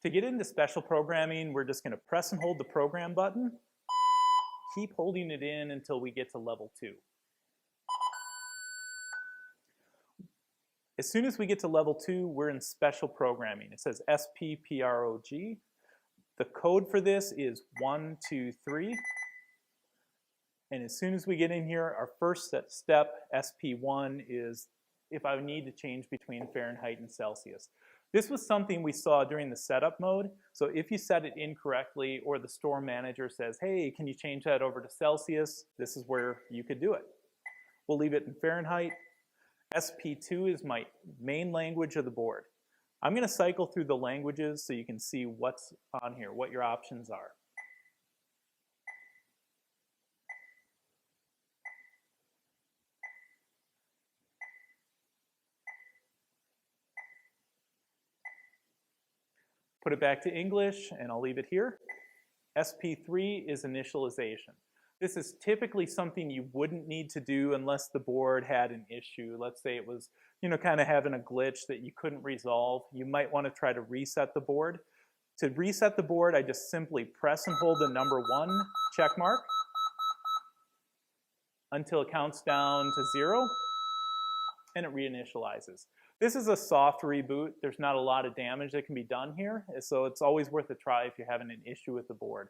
To get into special programming, we're just going to press and hold the program button. Keep holding it in until we get to level 2. As soon as we get to level 2, we're in special programming. It says SPPROG. The code for this is 123. And as soon as we get in here, our first step, SP1, is if I need to change between Fahrenheit and Celsius. This was something we saw during the setup mode. So if you set it incorrectly or the store manager says, hey, can you change that over to Celsius? This is where you could do it. We'll leave it in Fahrenheit. SP2 is my main language of the board. I'm going to cycle through the languages so you can see what's on here, what your options are. Put it back to English, and I'll leave it here. SP3 is initialization. This is typically something you wouldn't need to do unless the board had an issue. Let's say it was, kind of having a glitch that you couldn't resolve. You might want to try to reset the board. To reset the board, I just simply press and hold the number 1 check mark until it counts down to 0, and it reinitializes. This is a soft reboot. There's not a lot of damage that can be done here, so it's always worth a try if you're having an issue with the board.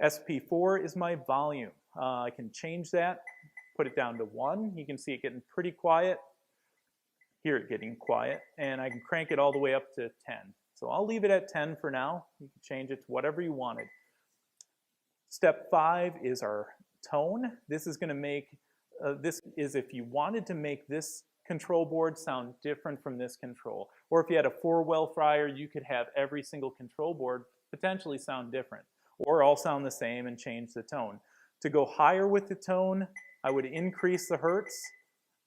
SP4 is my volume. I can change that, put it down to 1. You can see it getting pretty quiet. Hear it getting quiet, and I can crank it all the way up to 10. So I'll leave it at 10 for now. You can change it to whatever you wanted. Step 5 is our tone. This is going to make, this is if you wanted to make this control board sound different from this control. Or if you had a 4-well fryer, you could have every single control board potentially sound different. Or all sound the same and change the tone. To go higher with the tone, I would increase the hertz.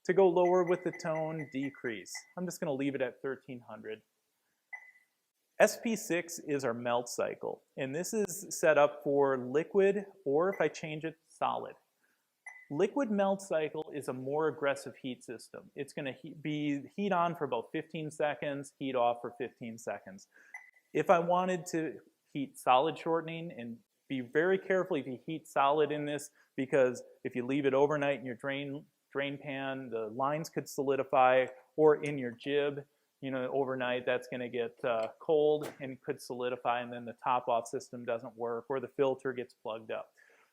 To go lower with the tone, decrease. I'm just going to leave it at 1300. SP6 is our melt cycle. And this is set up for liquid, or if I change it, solid. Liquid melt cycle is a more aggressive heat system. It's going to be heat on for about 15 seconds, heat off for 15 seconds. If I wanted to heat solid shortening, and be very careful if you heat solid in this, because if you leave it overnight in your drain pan, the lines could solidify, or in your jib, overnight that's going to get cold and could solidify, and then the top off system doesn't work, or the filter gets plugged up.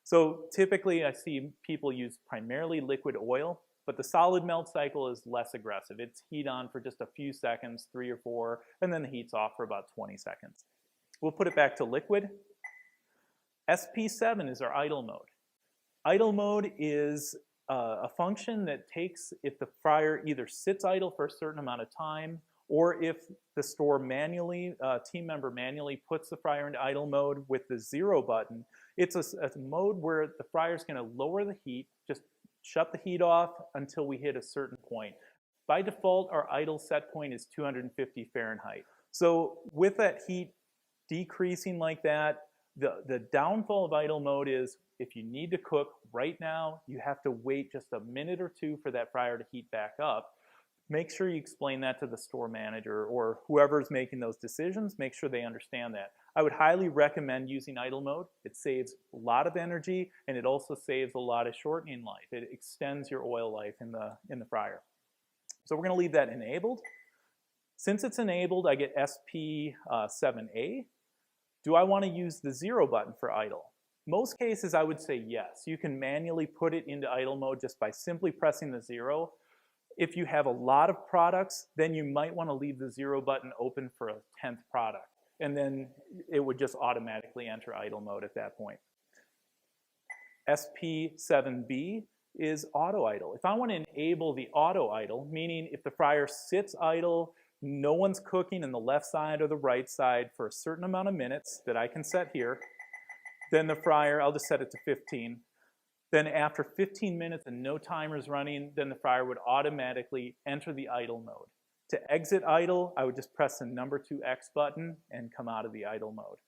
So typically I see people use primarily liquid oil, but the solid melt cycle is less aggressive. It's heat on for just a few seconds, 3 or 4, and then the heat's off for about 20 seconds. We'll put it back to liquid. SP7 is our idle mode. Idle mode is a function that takes if the fryer either sits idle for a certain amount of time, or if the store manually, team member manually puts the fryer into idle mode with the 0 button. It's a mode where the fryer is going to lower the heat, just shut the heat off until we hit a certain point. By default, our idle set point is 250 Fahrenheit. So with that heat decreasing like that, the downfall of idle mode is if you need to cook right now, you have to wait just a minute or 2 for that fryer to heat back up. Make sure you explain that to the store manager or whoever's making those decisions. Make sure they understand that. I would highly recommend using idle mode. It saves a lot of energy, and it also saves a lot of shortening life. It extends your oil life in the fryer. So we're going to leave that enabled. Since it's enabled, I get SP7A. Do I want to use the 0 button for idle? Most cases I would say yes. You can manually put it into idle mode just by simply pressing the 0. If you have a lot of products, then you might want to leave the 0 button open for a 10th product. And then it would just automatically enter idle mode at that point. SP7B is auto idle. If I want to enable the auto idle, meaning if the fryer sits idle, no one's cooking in the left side or the right side for a certain amount of minutes that I can set here, then the fryer, I'll just set it to 15. Then after 15 minutes and no timers running, then the fryer would automatically enter the idle mode. To exit idle, I would just press the number 2X button and come out of the idle mode.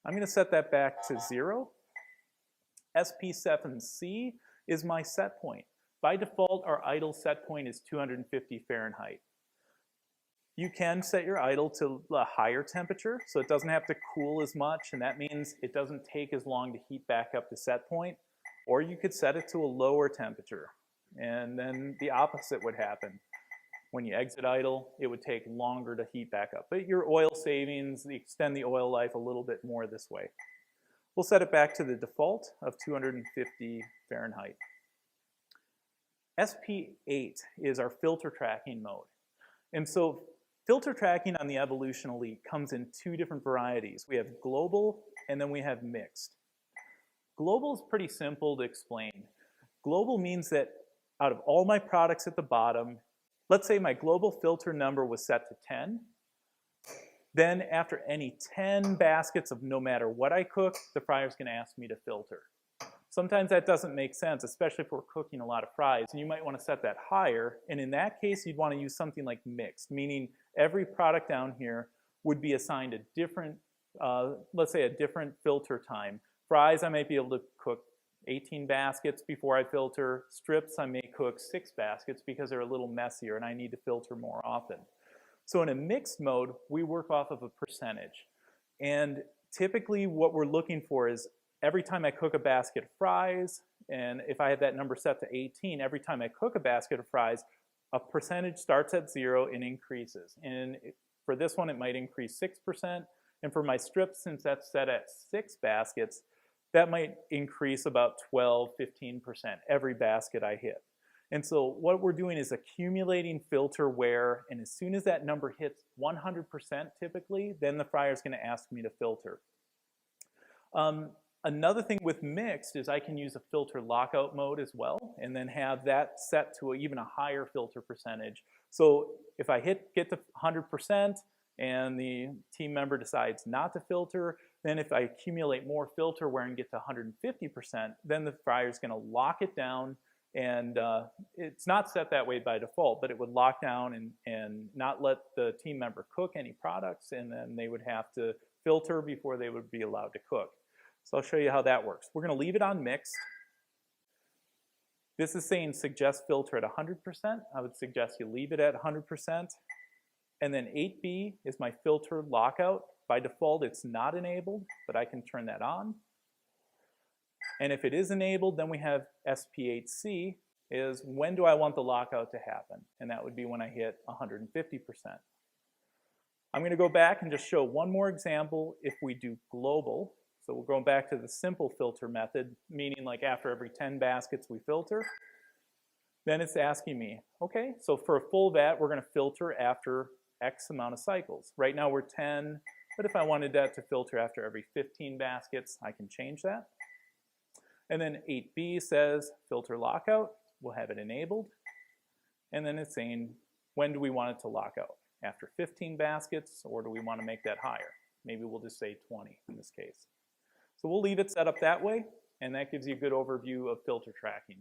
I'm going to set that back to 0. SP7C is my set point. By default, our idle set point is 250 Fahrenheit. You can set your idle to a higher temperature, so it doesn't have to cool as much, and that means it doesn't take as long to heat back up to set point. Or you could set it to a lower temperature, and then the opposite would happen. When you exit idle, it would take longer to heat back up. But your oil savings, extend the oil life a little bit more this way. We'll set it back to the default of 250 Fahrenheit. SP8 is our filter tracking mode. And so filter tracking on the Evolution Elite comes in two different varieties. We have global and then we have mixed. Global is pretty simple to explain. Global means that out of all my products at the bottom, let's say my global filter number was set to 10. Then after any 10 baskets of no matter what I cook, the fryer's gonna ask me to filter. Sometimes that doesn't make sense, especially if we're cooking a lot of fries, and you might want to set that higher, and in that case, you'd want to use something like mixed, meaning every product down here would be assigned a different, let's say a different filter time. Fries, I might be able to cook 18 baskets before I filter. Strips, I may cook 6 baskets because they're a little messier and I need to filter more often. So in a mixed mode, we work off of a percentage. And typically what we're looking for is every time I cook a basket of fries, and if I have that number set to 18, every time I cook a basket of fries, a percentage starts at 0 and increases. And for this one, it might increase 6%. And for my strips, since that's set at 6 baskets, that might increase about 12, 15% every basket I hit. And so what we're doing is accumulating filter wear, and as soon as that number hits 100% typically, then the fryer is going to ask me to filter. Another thing with mixed is I can use a filter lockout mode as well, and then have that set to even a higher filter percentage. So if I get to 100% and the team member decides not to filter, then if I accumulate more filter wear and get to 150%, then the fryer is going to lock it down, and it's not set that way by default, but it would lock down and not let the team member cook any products, and then they would have to filter before they would be allowed to cook. So I'll show you how that works. We're going to leave it on mixed. This is saying suggest filter at 100%. I would suggest you leave it at 100%. And then 8B is my filter lockout. By default, it's not enabled, but I can turn that on. And if it is enabled, then we have SP8C, is when do I want the lockout to happen? And that would be when I hit 150%. I'm going to go back and just show one more example if we do global. So we're going back to the simple filter method, meaning like after every 10 baskets we filter. Then it's asking me, okay, so for a full vat, we're going to filter after X amount of cycles. Right now we're 10, but if I wanted that to filter after every 15 baskets, I can change that. And then 8B says filter lockout. We'll have it enabled. And then it's saying, when do we want it to lock out? After 15 baskets, or do we want to make that higher? Maybe we'll just say 20 in this case. So we'll leave it set up that way, and that gives you a good overview of filter tracking.